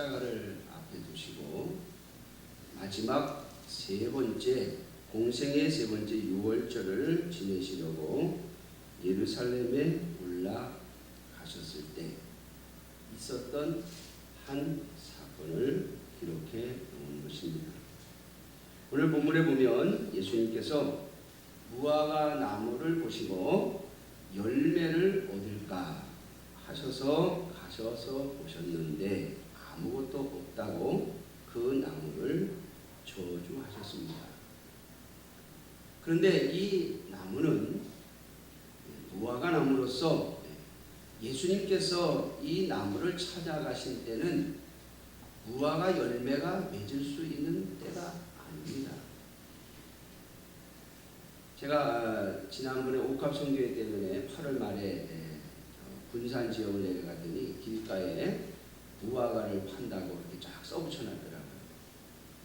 십자가를 앞에 두시고 마지막 세 번째 공생의 세 번째 유월절을 지내시려고 예루살렘에 올라가셨을 때 있었던 한 사건을 기록해 놓은 것입니다. 오늘 본문에 보면 예수님께서 무화과 나무를 보시고 열매를 얻을까 하셔서 가셔서 보셨는데 아무것도 없다고 그 나무를 저주하셨습니다. 그런데 이 나무는 무화과 나무로서 예수님께서 이 나무를 찾아가신 때는 무화과 열매가 맺을 수 있는 때가 아닙니다. 제가 지난번에 옥합선교회 때문에 8월 말에 군산 지역을 내려가더니 길가에 무화과를 판다고 이렇게 쫙 써붙여놨더라고요.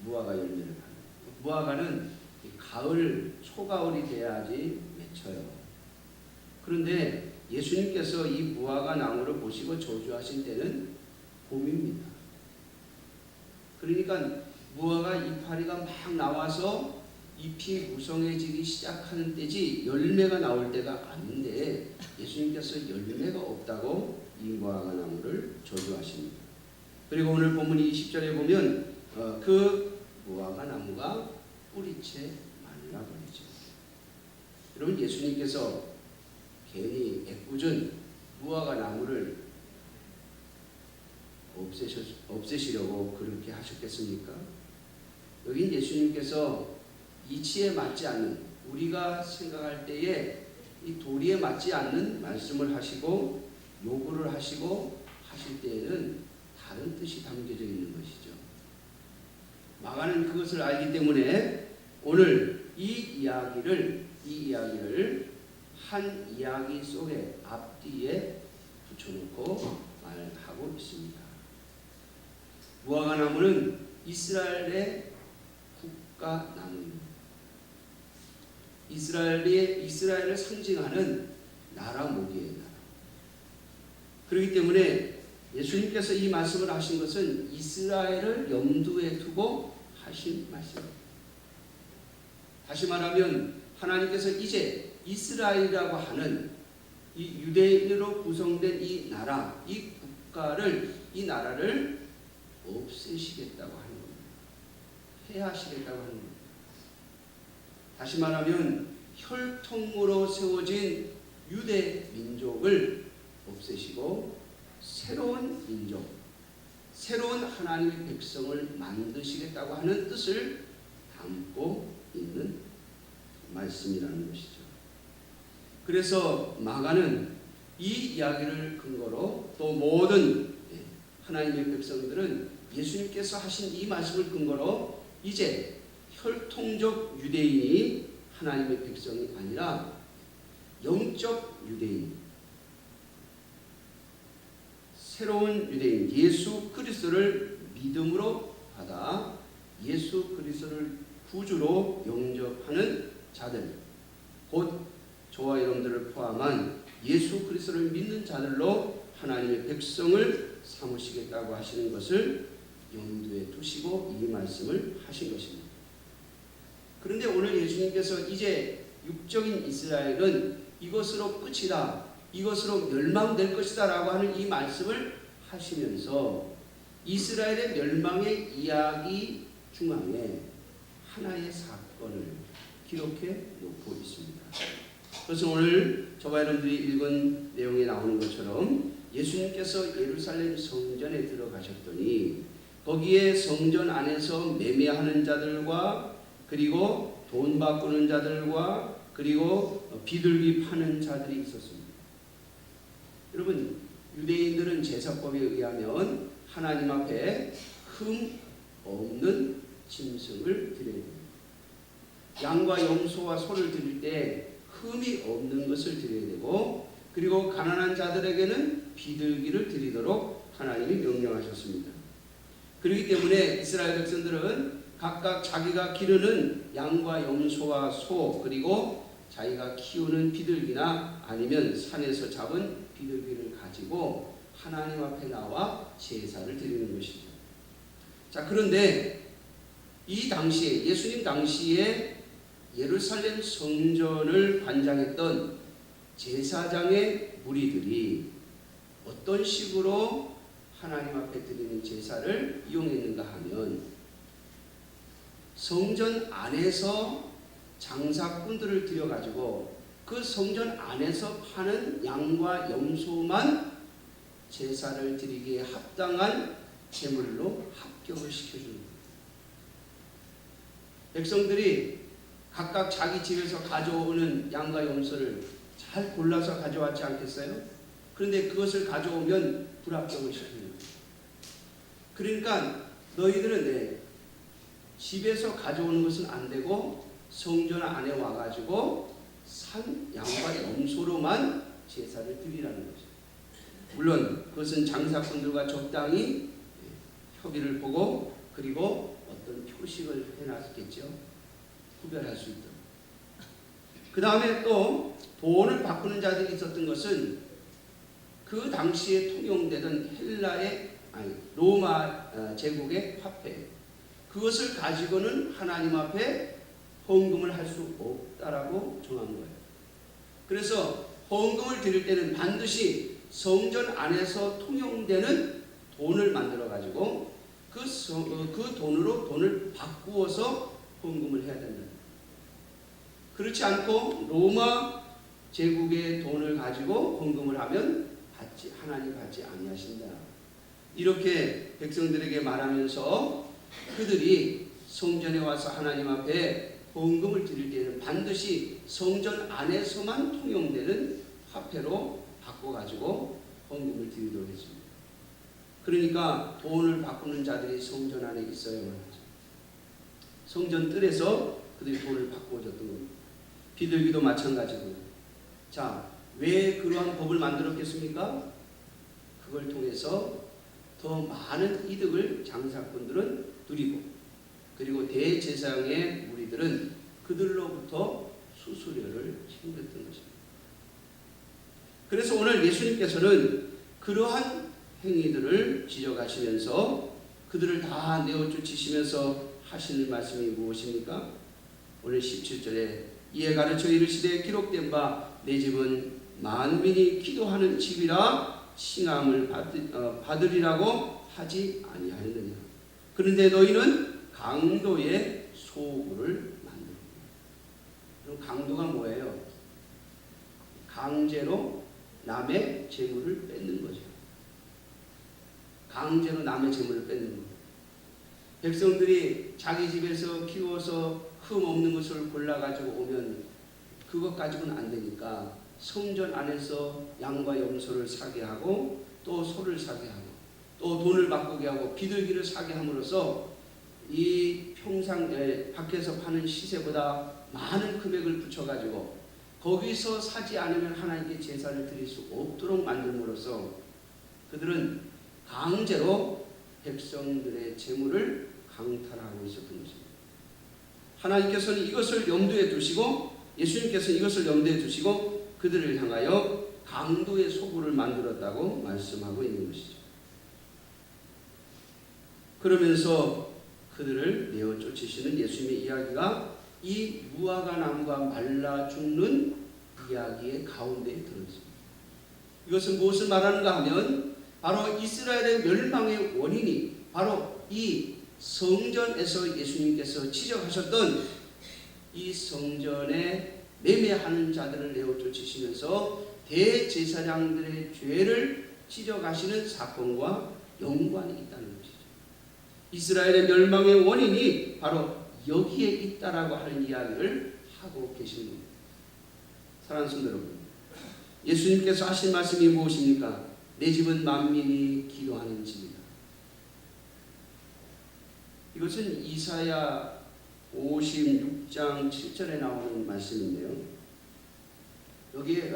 무화과 열매를 파는. 무화과는 가을, 초가을이 돼야지 맺혀요. 그런데 예수님께서 이 무화과 나무를 보시고 저주하신 때는 봄입니다. 그러니까 무화과 이파리가 막 나와서 잎이 무성해지기 시작하는 때지 열매가 나올 때가 아닌데 예수님께서 열매가 없다고 이 무화과 나무를 저주하십니다. 그리고 오늘 본문 20절에 보면 그 무화과 나무가 뿌리채 말라버리죠. 여러분, 예수님께서 괜히 애꿎은 무화과 나무를 없애시려고 그렇게 하셨겠습니까? 여긴 예수님께서 이치에 맞지 않는, 우리가 생각할 때에 이 도리에 맞지 않는 말씀을 하시고 요구를 하시고 하실 때에는 다른 뜻이 담겨져 있는 것이죠. 마가는 그것을 알기 때문에 오늘 이 이야기를 한 이야기 속에 앞뒤에 붙여놓고 말하고 있습니다. 무화과 나무는 이스라엘의 국가 나무입니다. 이스라엘을 상징하는 나라 목이에요. 나라. 그렇기 때문에 예수님께서 이 말씀을 하신 것은 이스라엘을 염두에 두고 하신 말씀입니다. 다시 말하면 하나님께서 이제 이스라엘이라고 하는 이 유대인으로 구성된 이 나라, 이 국가를, 이 나라를 없애시겠다고 하는 겁니다. 해하시겠다고 하는 겁니다. 다시 말하면 혈통으로 세워진 유대 민족을 없애시고 새로운 민족, 새로운 하나님의 백성을 만드시겠다고 하는 뜻을 담고 있는 말씀이라는 것이죠. 그래서 마가는 이 이야기를 근거로 또 모든 하나님의 백성들은 예수님께서 하신 이 말씀을 근거로 이제 혈통적 유대인이 하나님의 백성이 아니라 영적 유대인, 새로운 유대인, 예수 그리스도를 믿음으로 받아 예수 그리스도를 구주로 영접하는 자들, 곧 저와 여러분들을 포함한 예수 그리스도를 믿는 자들로 하나님의 백성을 삼으시겠다고 하시는 것을 염두에 두시고 이 말씀을 하신 것입니다. 그런데 오늘 예수님께서 이제 육적인 이스라엘은 이것으로 끝이다, 이것으로 멸망될 것이다 라고 하는 이 말씀을 하시면서 이스라엘의 멸망의 이야기 중앙에 하나의 사건을 기록해 놓고 있습니다. 그래서 오늘 저와 여러분들이 읽은 내용에 나오는 것처럼 예수님께서 예루살렘 성전에 들어가셨더니 거기에 성전 안에서 매매하는 자들과 그리고 돈 바꾸는 자들과 그리고 비둘기 파는 자들이 있었습니다. 여러분, 유대인들은 제사법에 의하면 하나님 앞에 흠 없는 짐승을 드려야 됩니다. 양과 염소와 소를 드릴 때 흠이 없는 것을 드려야 되고, 그리고 가난한 자들에게는 비둘기를 드리도록 하나님이 명령하셨습니다. 그렇기 때문에 이스라엘 백성들은 각각 자기가 기르는 양과 염소와 소, 그리고 자기가 키우는 비둘기나 아니면 산에서 잡은 비둘기를 가지고 하나님 앞에 나와 제사를 드리는 것이죠. 자, 그런데 이 당시에 예수님 당시에 예루살렘 성전을 관장했던 제사장의 무리들이 어떤 식으로 하나님 앞에 드리는 제사를 이용했는가 하면 성전 안에서 장사꾼들을 들여가지고 그 성전 안에서 파는 양과 염소만 제사를 드리기에 합당한 제물로 합격을 시켜주는 거예요. 백성들이 각각 자기 집에서 가져오는 양과 염소를 잘 골라서 가져왔지 않겠어요? 그런데 그것을 가져오면 불합격을 시키는 거예요. 그러니까 너희들은 집에서 가져오는 것은 안 되고 성전 안에 와가지고 산 양과 염소로만 제사를 드리라는 거죠. 물론 그것은 장사꾼들과 적당히 협의를 보고 그리고 어떤 표식을 해놨겠죠. 구별할 수 있도록. 그 다음에 또 돈을 바꾸는 자들이 있었던 것은 그 당시에 통용되던 로마 제국의 화폐, 그것을 가지고는 하나님 앞에 헌금을 할 수 없다라고 정한 거예요. 그래서 헌금을 드릴 때는 반드시 성전 안에서 통용되는 돈을 만들어 가지고 그 돈으로 돈을 바꾸어서 헌금을 해야 된다. 그렇지 않고 로마 제국의 돈을 가지고 헌금을 하면 하나님 받지 아니하신다. 이렇게 백성들에게 말하면서 그들이 성전에 와서 하나님 앞에 헌금을 드릴 때는 반드시 성전 안에서만 통용되는 화폐로 바꿔가지고 헌금을 드리도록 했습니다. 그러니까 돈을 바꾸는 자들이 성전 안에 있어야만 하죠. 성전 뜰에서 그들이 돈을 바꿔줬던 겁니다. 비둘기도 마찬가지고요. 자, 왜 그러한 법을 만들었겠습니까? 그걸 통해서 더 많은 이득을 장사꾼들은 누리고 그리고 대제사장의 무리들은 그들로부터 수수료를 챙겼던 것입니다. 그래서 오늘 예수님께서는 그러한 행위들을 지적하시면서 그들을 다 내어쫓으시면서 하시는 말씀이 무엇입니까? 오늘 17절에 이에 가르쳐 이르시되 기록된 바 내 집은 만민이 기도하는 집이라 칭함을 받으리라고 하지 아니하였느냐. 그런데 너희는 강도의 소굴을 만들고. 그럼 강도가 뭐예요? 강제로 남의 재물을 뺏는 거죠. 강제로 남의 재물을 뺏는 거예요. 백성들이 자기 집에서 키워서 흠 없는 것을 골라가지고 오면 그것 가지고는 안 되니까 성전 안에서 양과 염소를 사게 하고 또 소를 사게 하고 또 돈을 바꾸게 하고 비둘기를 사게 함으로써 이 평상 밖에서 파는 시세보다 많은 금액을 붙여가지고 거기서 사지 않으면 하나님께 제사를 드릴 수 없도록 만듦으로써 그들은 강제로 백성들의 재물을 강탈하고 있었던 것입니다. 하나님께서는 이것을 염두에 두시고 예수님께서는 이것을 염두에 두시고 그들을 향하여 강도의 소굴을 만들었다고 말씀하고 있는 것이죠. 그러면서 그들을 내어 쫓으시는 예수님의 이야기가 이 무화과 나무가 말라 죽는 이야기의 가운데에 들어있습니다. 이것은 무엇을 말하는가 하면 바로 이스라엘의 멸망의 원인이 바로 이 성전에서 예수님께서 지적하셨던 이 성전에 매매하는 자들을 내어 쫓으시면서 대제사장들의 죄를 지적하시는 사건과 연관이 있다는 것이죠. 이스라엘의 멸망의 원인이 바로 여기에 있다라고 하는 이야기를 하고 계시는 겁니다. 사랑하는 성도 여러분, 예수님께서 하신 말씀이 무엇입니까? 내 집은 만민이 기도하는 집이다. 이것은 이사야 56장 7절에 나오는 말씀인데요. 여기에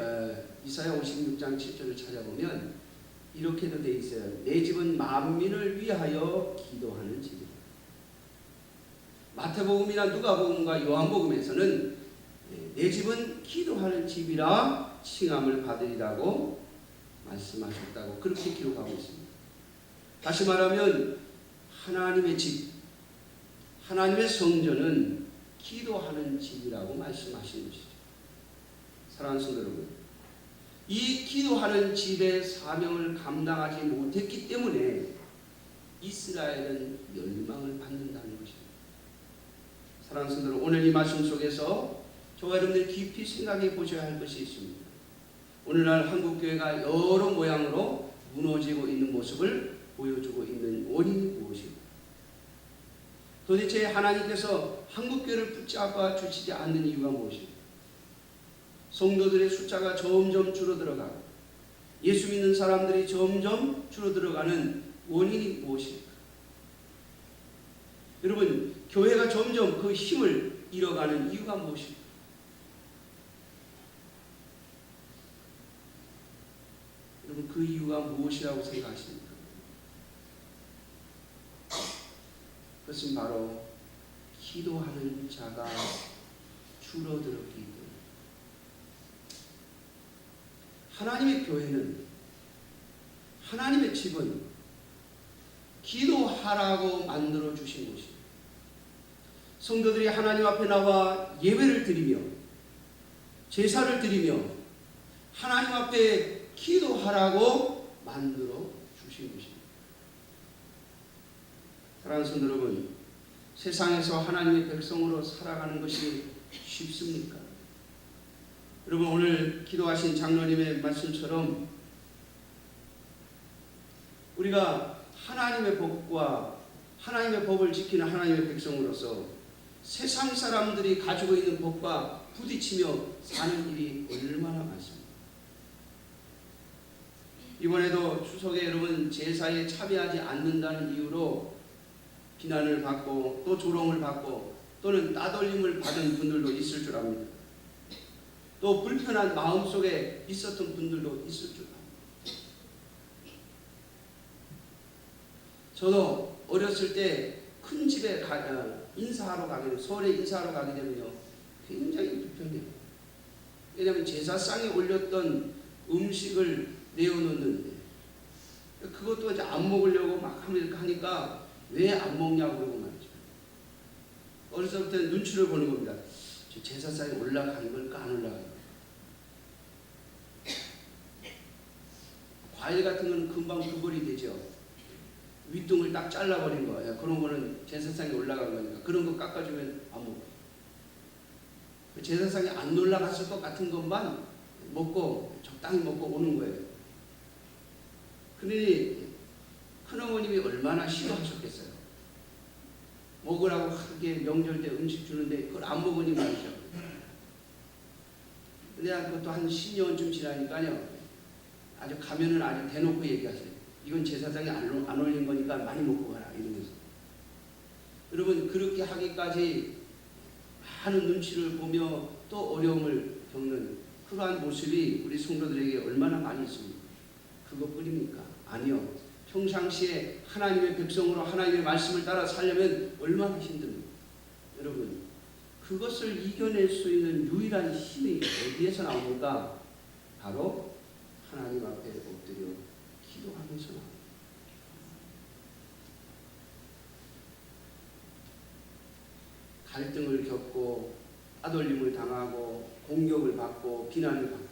이사야 56장 7절을 찾아보면 이렇게도 되어 있어요. 내 집은 만민을 위하여 기도하는 집이다. 마태복음이나 누가복음과 요한복음에서는 내 집은 기도하는 집이라 칭함을 받으리라고 말씀하셨다고 그렇게 기록하고 있습니다. 다시 말하면 하나님의 집, 하나님의 성전은 기도하는 집이라고 말씀하신 것이죠. 사랑하는 성도 여러분, 이 기도하는 집의 사명을 감당하지 못했기 때문에 이스라엘은 멸망을 받는다는 것입니다. 사랑하는 성도 여러분, 오늘 이 말씀 속에서 저와 여러분들 깊이 생각해 보셔야 할 것이 있습니다. 오늘날 한국교회가 여러 모양으로 무너지고 있는 모습을 보여주고 있는 원인이 무엇입니까? 도대체 하나님께서 한국교회를 붙잡아 주시지 않는 이유가 무엇입니까? 성도들의 숫자가 점점 줄어들어가고 예수 믿는 사람들이 점점 줄어들어가는 원인이 무엇입니까? 여러분, 교회가 점점 그 힘을 잃어가는 이유가 무엇입니까? 여러분, 그 이유가 무엇이라고 생각하십니까? 그것은 바로 기도하는 자가 줄어들었기 때문에. 하나님의 교회는, 하나님의 집은 기도하라고 만들어 주신 것입니다. 성도들이 하나님 앞에 나와 예배를 드리며 제사를 드리며 하나님 앞에 기도하라고 만들어 주신 것입니다. 사랑하는 성도 여러분, 세상에서 하나님의 백성으로 살아가는 것이 쉽습니까? 여러분, 오늘 기도하신 장로님의 말씀처럼 우리가 하나님의 법과 하나님의 법을 지키는 하나님의 백성으로서 세상 사람들이 가지고 있는 법과 부딪히며 사는 일이 얼마나 많습니다. 이번에도 추석에 여러분 제사에 참여하지 않는다는 이유로 비난을 받고 또 조롱을 받고 또는 따돌림을 받은 분들도 있을 줄 압니다. 또 불편한 마음속에 있었던 분들도 있을 줄 압니다. 저도 어렸을 때 큰 집에 인사하러 가게 되면, 서울에 인사하러 가게 되면요, 굉장히 불편해요. 왜냐하면 제사상에 올렸던 음식을 내어놓는데 그것도 이제 안 먹으려고 막 하니까 왜 안 먹냐고 그러고 말이죠. 어렸을 때 눈치를 보는 겁니다. 저 제사상에 올라가는 걸까 안 올라가는 걸까. 과일 같은 건 금방 구걸이 되죠. 윗둥을 딱 잘라버린 거예요. 그런 거는 제사상에 올라간 거니까 그런 거 깎아주면 안 먹어요. 제사상에 안 올라갔을 것 같은 것만 먹고 적당히 먹고 오는 거예요. 그러니 큰어머님이 얼마나 싫어하셨겠어요. 먹으라고 크게 명절 때 음식 주는데 그걸 안 먹으니 말이죠. 근데 그것도 한 10년쯤 지나니까요, 아주 가면은 아주 대놓고 얘기하세요. 이건 제사상에 안 올린 거니까 많이 먹고 가라 이러면서. 여러분, 그렇게 하기까지 많은 눈치를 보며 또 어려움을 겪는 그러한 모습이 우리 성도들에게 얼마나 많이 있습니까? 그것뿐입니까? 아니요. 평상시에 하나님의 백성으로 하나님의 말씀을 따라 살려면 얼마나 힘듭니까? 여러분, 그것을 이겨낼 수 있는 유일한 힘이 어디에서 나옵니까? 바로 하나님 앞에 엎드려 기도하면서 나옵니다. 갈등을 겪고 따돌림을 당하고 공격을 받고 비난을 받고,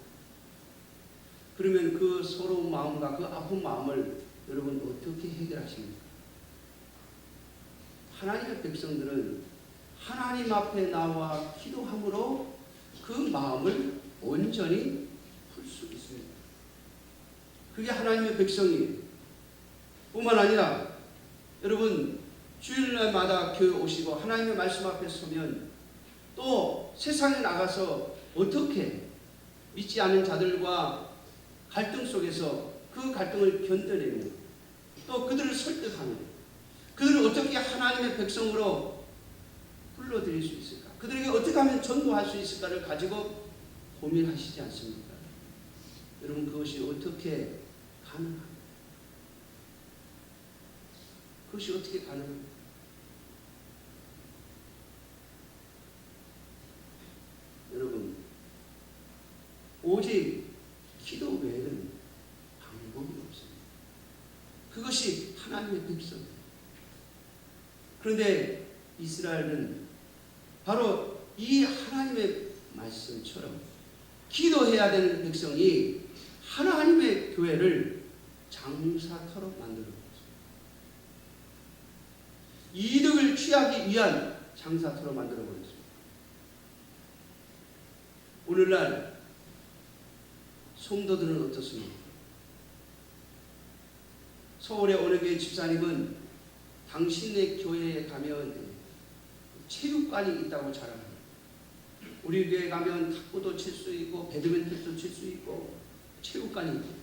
그러면 그 서러운 마음과 그 아픈 마음을 여러분 어떻게 해결하십니까? 하나님의 백성들은 하나님 앞에 나와 기도함으로 그 마음을 온전히 풀 수 있습니다. 그게 하나님의 백성이에요. 뿐만 아니라 여러분, 주일날마다 교회 오시고 하나님의 말씀 앞에 서면 또 세상에 나가서 어떻게 믿지 않는 자들과 갈등 속에서 그 갈등을 견뎌내는, 또 그들을 설득하는, 그들을 어떻게 하나님의 백성으로 불러들일 수 있을까, 그들에게 어떻게 하면 전도할 수 있을까를 가지고 고민하시지 않습니까? 여러분, 그것이 어떻게 가능합니까? 그것이 어떻게 가능합니까? 여러분, 오직 기도 외에는 방법이 없습니다. 그것이 하나님의 백성입니다. 그런데 이스라엘은 바로 이 하나님의 말씀처럼 기도해야 되는 백성이 하나님의 교회를 장사터로 만들어버렸습니다. 이득을 취하기 위한 장사터로 만들어버렸습니다. 오늘날 성도들은 어떻습니까? 서울의 어느 교회 집사님은 당신의 교회에 가면 체육관이 있다고 자랑합니다. 우리 교회 가면 탁구도 칠 수 있고 배드민턴도 칠 수 있고 체육관이 있고.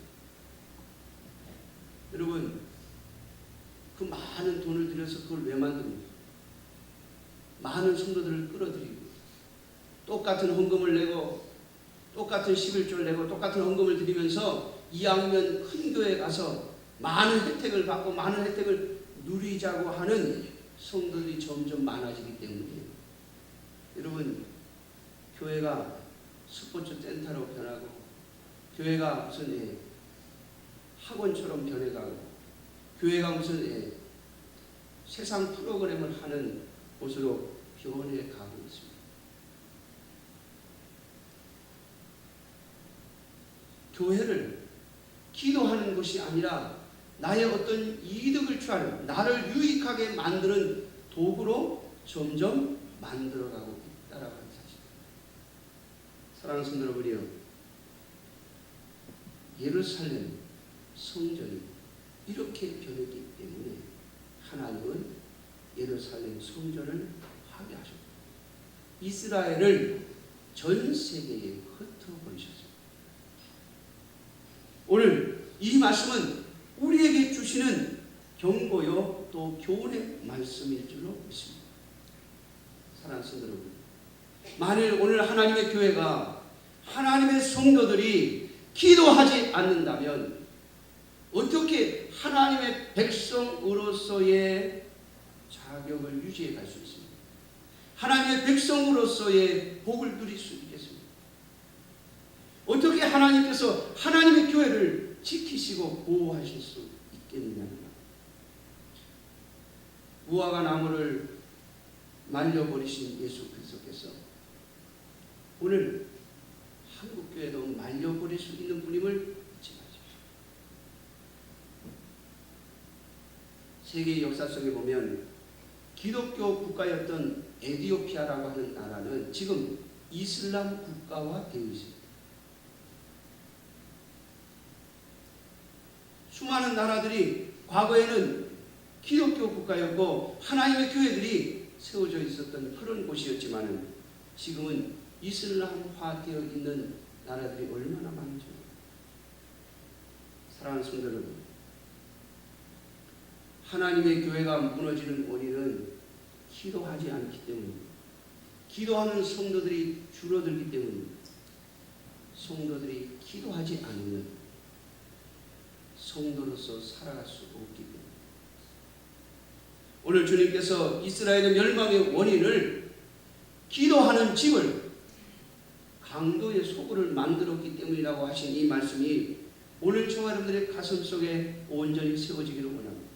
여러분, 그 많은 돈을 들여서 그걸 왜 만듭니까? 많은 성도들을 끌어들이고 똑같은 헌금을 내고 똑같은 11조를 내고 똑같은 헌금을 드리면서 이왕이면 큰 교회에 가서 많은 혜택을 받고 많은 혜택을 누리자고 하는 성도들이 점점 많아지기 때문에 여러분, 교회가 스포츠 센터로 변하고 교회가 무슨 학원처럼 변해가고 교회가 무슨 세상 프로그램을 하는 곳으로 변해가고 있습니다. 교회를 기도하는 것이 아니라 나의 어떤 이득을 취하는, 나를 유익하게 만드는 도구로 점점 만들어가고 있다라고 하는 사실입니다. 사랑하는 성도 여러분이요, 예루살렘 성전이 이렇게 변했기 때문에 하나님은 예루살렘 성전을 파괴하셨고 이스라엘을 전 세계에 흩어버리셨습니다. 오늘 이 말씀은 우리에게 주시는 경고요 또 교훈의 말씀일 줄로 믿습니다. 사랑하는 성도 여러분, 만일 오늘 하나님의 교회가 하나님의 성도들이 기도하지 않는다면 어떻게 하나님의 백성으로서의 자격을 유지해 갈 수 있습니까? 하나님의 백성으로서의 복을 누릴 수 있겠습니까? 어떻게 하나님께서 하나님의 교회를 지키시고 보호하실 수 있겠느냐입니다. 무화과 나무를 말려버리신 예수 그리스도께서 오늘 한국교회도 말려버릴 수 있는 분임을 잊지 마십시오. 세계 역사 속에 보면 기독교 국가였던 에티오피아라고 하는 나라는 지금 이슬람 국가화 되어 있습니다. 수많은 나라들이 과거에는 기독교 국가였고 하나님의 교회들이 세워져 있었던 그런 곳이었지만 지금은 이슬람화되어 있는 나라들이 얼마나 많은지. 사랑하는 성도 여러분, 하나님의 교회가 무너지는 원인은 기도하지 않기 때문입니다. 기도하는 성도들이 줄어들기 때문입니다. 성도들이 기도하지 않으면 성도로서 살아갈 수 없기 때문입니다. 오늘 주님께서 이스라엘의 멸망의 원인을 기도하는 집을 강도의 소굴을 만들었기 때문이라고 하신 이 말씀이 오늘 저와 여러분들의 가슴 속에 온전히 세워지기를 원합니다.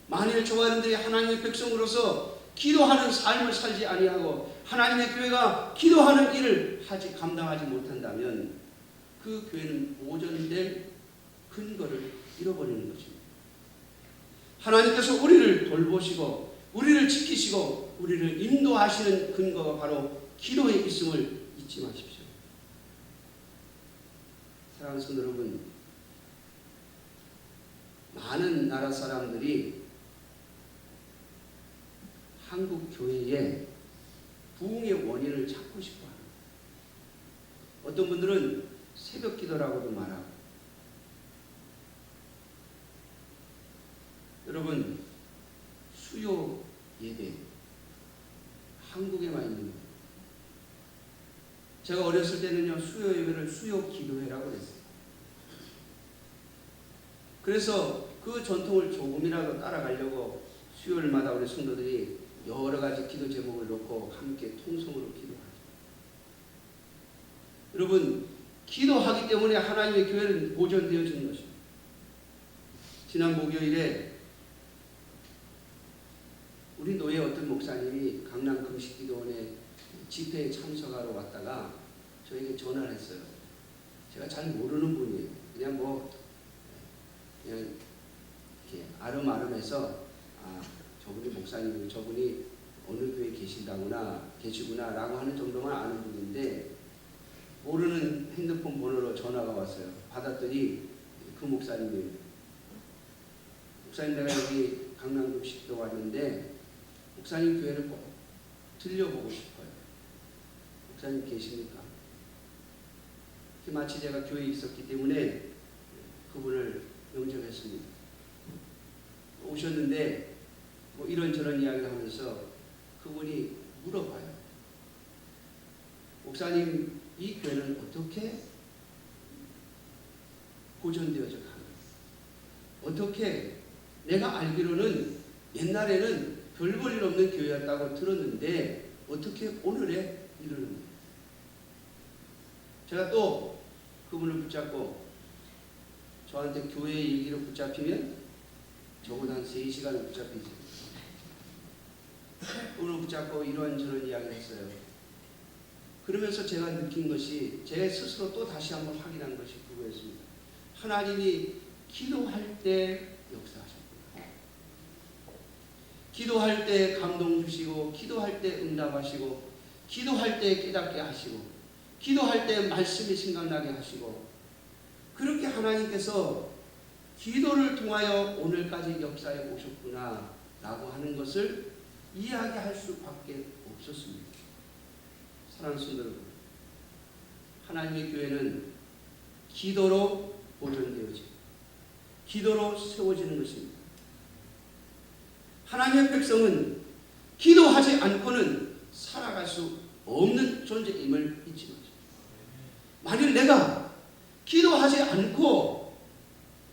만일 저와 여러분들이 하나님의 백성으로서 기도하는 삶을 살지 아니하고 하나님의 교회가 기도하는 일을 감당하지 못한다면 그 교회는 보존될 근거를 잃어버리는 것입니다. 하나님께서 우리를 돌보시고 우리를 지키시고 우리를 인도하시는 근거가 바로 기도에 있음을 잊지 마십시오. 사랑하는 성도 여러분, 많은 나라 사람들이 한국 교회의 부흥의 원인을 찾고 싶어 합니다. 어떤 분들은 새벽 기도라고도 말하고. 여러분, 수요 예배 한국에만 있는 거예요. 제가 어렸을 때는요, 수요 예배를 수요 기도회라고 했어요. 그래서 그 전통을 조금이라도 따라가려고 수요일마다 우리 성도들이 여러 가지 기도 제목을 놓고 함께 통성으로 기도하죠. 여러분, 기도하기 때문에 하나님의 교회는 보존되어지는 것입니다. 지난 목요일에 우리 노예 어떤 목사님이 강남 금식기도원에 집회에 참석하러 왔다가 저에게 전화를 했어요. 제가 잘 모르는 분이에요. 그냥 그냥 이렇게 아름아름해서 저분이 목사님이고 저분이 어느 교회에 계시구나 라고 하는 정도만 아는 분인데, 모르는 핸드폰 번호로 전화가 왔어요. 받았더니 그 목사님이에요. 목사님, 내가 여기 강남금식도 왔는데 목사님 교회를 꼭 들려보고 싶어요. 목사님 계십니까? 마치 제가 교회에 있었기 때문에 그분을 영접했습니다. 오셨는데 이런저런 이야기를 하면서 그분이 물어봐요. 목사님, 이 교회는 어떻게 보존되어져 가는? 어떻게? 내가 알기로는 옛날에는 별 볼 일 없는 교회였다고 들었는데 어떻게 오늘에 이르는? 제가 또 그분을 붙잡고, 저한테 교회 얘기로 붙잡히면 적어도 한 3시간을 붙잡히지. 그분을 붙잡고 이런저런 이야기를 했어요. 그러면서 제가 느낀 것이, 제 스스로 또 다시 한번 확인한 것이 그거였습니다. 하나님이 기도할 때 역사하셨구나. 기도할 때 감동 주시고, 기도할 때 응답하시고, 기도할 때 깨닫게 하시고, 기도할 때 말씀이 생각나게 하시고, 그렇게 하나님께서 기도를 통하여 오늘까지 역사해 오셨구나 라고 하는 것을 이야기할 수밖에 없었습니다. 사랑하는 성도 여러분, 하나님의 교회는 기도로 보존되어지고 기도로 세워지는 것입니다. 하나님의 백성은 기도하지 않고는 살아갈 수 없는 존재임을 잊지 마십시오. 만일 내가 기도하지 않고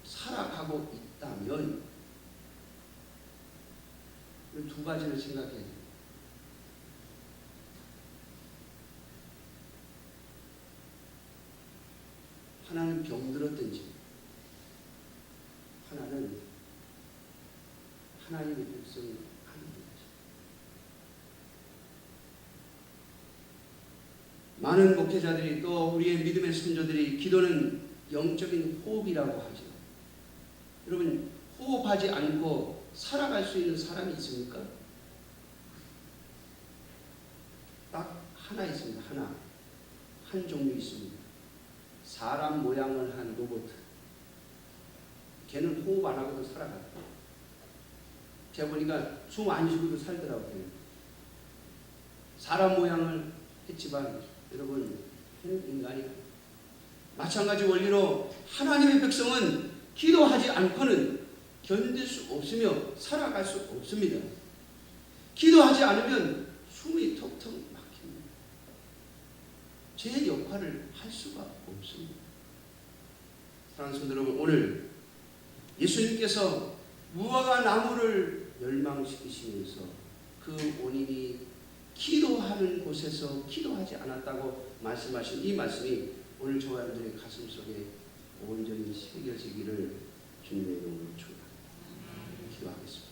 살아가고 있다면 두 가지를 생각해야 됩니다. 하나는 병들었든지, 하나는 하나님의 백성이 아닌 것이죠. 많은 목회자들이, 또 우리의 믿음의 선조들이 기도는 영적인 호흡이라고 하죠. 여러분, 호흡하지 않고 살아갈 수 있는 사람이 있습니까? 딱 하나 있습니다. 한 종류 있습니다. 사람 모양을 한 로봇. 걔는 호흡 안 하고도 살아가요. 제가 보니까 숨 안 쉬고도 살더라고요. 사람 모양을 했지만 여러분, 걔는 인간이에요. 마찬가지 원리로 하나님의 백성은 기도하지 않고는 견딜 수 없으며 살아갈 수 없습니다. 기도하지 않으면 숨이 턱턱 막힙니다. 제 역할을 할 수가 없습니다. 사랑하는 성도 여러분, 오늘 예수님께서 무화과 나무를 멸망시키시면서 그 원인이 기도하는 곳에서 기도하지 않았다고 말씀하신 이 말씀이 오늘 저와 여러분들의 가슴 속에 온전히 새겨지기를 주님의 이름으로 축원합니다. 기도하겠습니다.